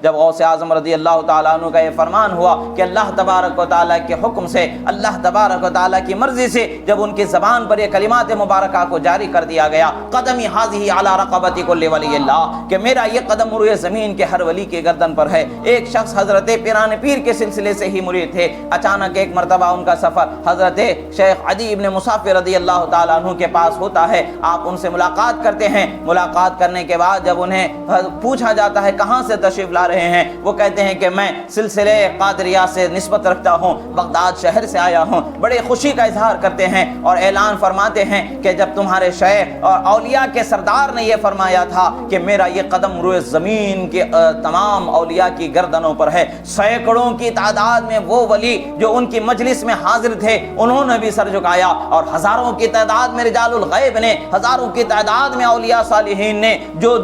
جب غوث اعظم رضی اللہ تعالیٰ عنہ کا یہ فرمان ہوا کہ اللہ تبارک و تعالیٰ کے حکم سے، اللہ تبارک و تعالیٰ کی مرضی سے جب ان کی زبان پر یہ کلمات مبارکہ کو جاری کر دیا گیا، قدمی حاذہ علی رقبۃ کل ولی اللہ، کہ میرا یہ قدم روئے زمین کے ہر ولی کے گردن پر ہے۔ ایک شخص حضرت پیران پیر کے سلسلے سے ہی مرید تھے، اچانک ایک مرتبہ ان کا سفر حضرت شیخ عدی ابن مسافر رضی اللہ تعالیٰ عنہ کے پاس ہوتا ہے۔ آپ ان سے ملاقات کرتے ہیں، ملاقات کرنے کے بعد جب انہیں پوچھا جاتا ہے کہاں سے تشریف لا رہے ہیں، وہ کہتے ہیں کہ میں سلسلے قادریہ سے نسبت رکھتا ہوں، بغداد شہر سے آیا ہوں۔ بڑے خوشی کا اظہار کرتے ہیں اور اعلان فرماتے ہیں کہ جب تمہارے شیخ اور اولیاء کے سردار نے یہ فرمایا تھا کہ میرا یہ قدم روئے زمین کے تمام اولیاء کی گردنوں پر ہے، سینکڑوں کی تعداد میں وہ ولی جو ان کی مجلس میں حاضر تھے انہوں نے بھی سر جھکایا، اور ہزاروں کی تعداد میں رجال الغیب نے، ہزاروں کی تعداد میں اولیاء صالحین نے جو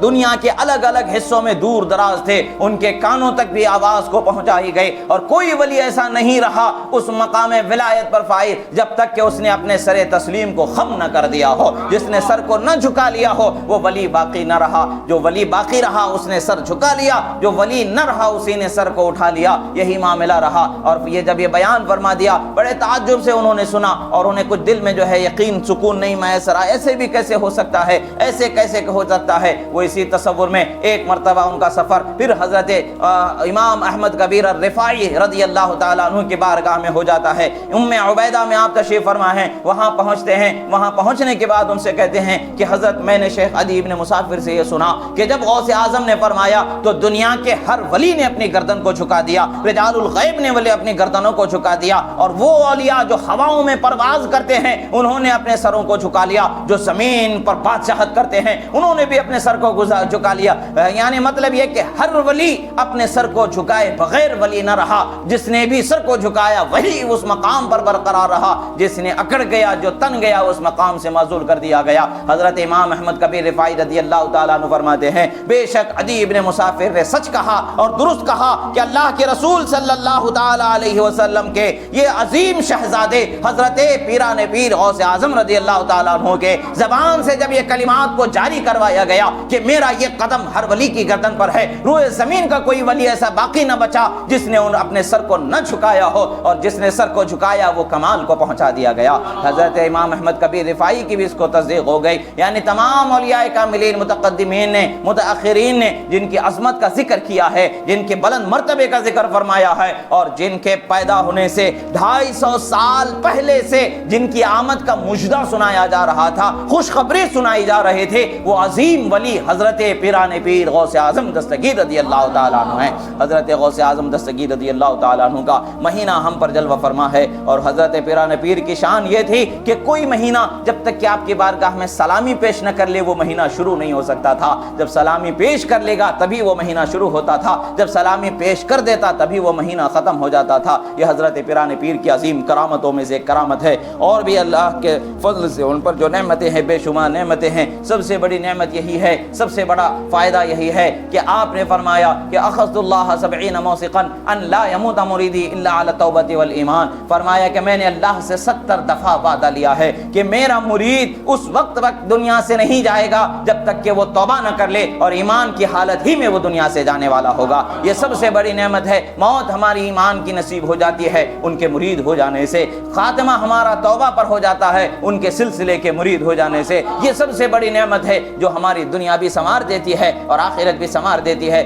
دنیا کے الگ الگ حصوں میں دور دراز تھے ان کے کانوں تک بھی آواز کو پہنچائی گئی، اور کوئی ولی ایسا نہیں رہا اس مقام ولایت پر فائز جب تک کہ اس نے اپنے سر تسلیم کو خم نہ کر دیا ہو، جس نے سر کو نہ جھکا لیا ہو وہ ولی باقی نہ رہا، جو ولی باقی رہا اس نے سر جھکا لیا، جو ولی نہ رہا اسی نے سر کو اٹھا لیا، یہی معاملہ رہا۔ اور یہ جب یہ بیان فرما دیا بڑے تعجب سے انہوں نے سنا، اور انہیں کچھ دل میں جو ہے یقین سکون نہیں میسر آیا، ایسے بھی کیسے ہو سکتا ہے، ایسے کیسے ہو سکتا ہے۔ وہ اسی تصور میں ایک مرتبہ ان کا سفر پھر حضرت امام احمد کبیر الرفاعی رضی اللہ تعالیٰ عنہ کی بارگاہ میں ہو جاتا ہے۔ ام عبیدہ میں آپ تشریف فرما ہیں، وہاں پہنچتے ہیں، وہاں پہنچنے کے بعد ان سے کہتے ہیں کہ حضرت میں نے شیخ عدی ابن مسافر سے یہ سنا کہ جب غوث اعظم نے فرمایا تو دنیا کے ہر ولی نے اپنی گردن کو جھکا دیا، رجال الغیب نے ولی اپنی گردنوں کو جھکا دیا، اور وہ اولیاء جو ہواؤں میں پرواز کرتے ہیں انہوں نے اپنے سروں کو جھکا لیا، جو زمین پر بادشاہت کرتے ہیں انہوں نے بھی اپنے سر کو جھکا لیا۔ یعنی مطلب یہ کہ ہر ولی اپنے سر کو جھکائے بغیر ولی نہ رہا، جس نے بھی سر کو جھکایا وہی اس مقام پر برقرار رہا، جس نے اکڑ گیا جو تن گیا اس مقام سے معزول کر دیا گیا۔ حضرت امام احمد کبیر رفاعی رضی اللہ تعالیٰ عنہ فرماتے ہیں بے شک عدی ابن مسافر نے سچ کہا اور درست کہا کہ اللہ کے رسول صلی اللہ تعالیٰ علیہ وسلم کے یہ عظیم شہزادے حضرت پیران پیر غوث اعظم رضی اللہ تعالیٰ عنہ کے زبان سے جب یہ کلمات کو جاری کروایا گیا کہ میرا یہ قدم ہر ولی کی گردن پر ہے، روئے زمین کا کوئی ولی ایسا باقی نہ بچا جس نے اپنے سر کو نہ جھکایا ہو، اور جس نے سر کو جھکایا وہ کمال کو پہنچا دیا گیا۔ حضرت امام احمد کبیر رفاعی کی بھی اس کو تصدیق ہو گئی۔ یعنی تمام اولیاء کاملین متقدمین نے، متاخرین نے جن کی عظمت کا ذکر کیا ہے، جن کے بلند مرتبے کا ذکر فرمایا ہے، اور جن کے پیدا ہونے سے 250 سال پہلے سے جن کی آمد کا مجدہ سنایا جا رہا تھا، خوشخبری سنائی جا رہے تھے، وہ عظیم ولی حضرت پیران پیر غوث اعظم دستگیر رضی اللہ تعالیٰ عنہ ہیں۔ حضرت غوث اعظم دستگیر رضی اللہ تعالیٰ عنہ کا مہینہ ہم پر جلوہ فرما ہے، اور حضرت پیران پیر کی شان یہ تھی کہ کوئی مہینہ جب تک کہ آپ کی بارگاہ میں سلامی پیش نہ کر لے وہ مہینہ شروع نہیں ہو سکتا تھا، جب سلامی پیش کر لے گا تبھی وہ مہینہ شروع ہوتا تھا، جب سلامی پیش کر دیتا تبھی وہ مہینہ ختم ہو جاتا تھا۔ یہ حضرت پیران پیر کی عظیم کرامتوں میں سے ایک کرامت ہے، اور بھی اللہ کے فضل سے ان پر جو نعمتیں ہیں بے شمار نعمتیں ہیں، سب سے بڑی نعمت یہی ہے، سب سے بڑا فائدہ یہی ہے کہ آپ نے فرمایا کہ اخذت اللہ 70 موثقا ان لا يموت مریدی الا علی التوبۃ والایمان، فرمایا کہ میں نے اللہ سے 70 دفعہ وعدہ لیا ہے کہ میرا مرید اس وقت دنیا سے نہیں جائے گا جب تک کہ وہ توبہ نہ کر لے اور ایمان کی حالت ہی میں وہ دنیا سے جانے والا ہوگا۔ یہ سب سے بڑی نعمت ہے، موت ہماری ایمان کی نصیب ہو جاتی ہے ان کے مرید ہو جانے سے، خاتمہ ہمارا توبہ پر ہو جاتا ہے ان کے سلسلے کے مرید ہو جانے سے۔ یہ سب سے بڑی نعمت ہے جو ہماری دنیا بھی سنوار دیتی ہے اور آخرت بھی سنوار دیتی ہے۔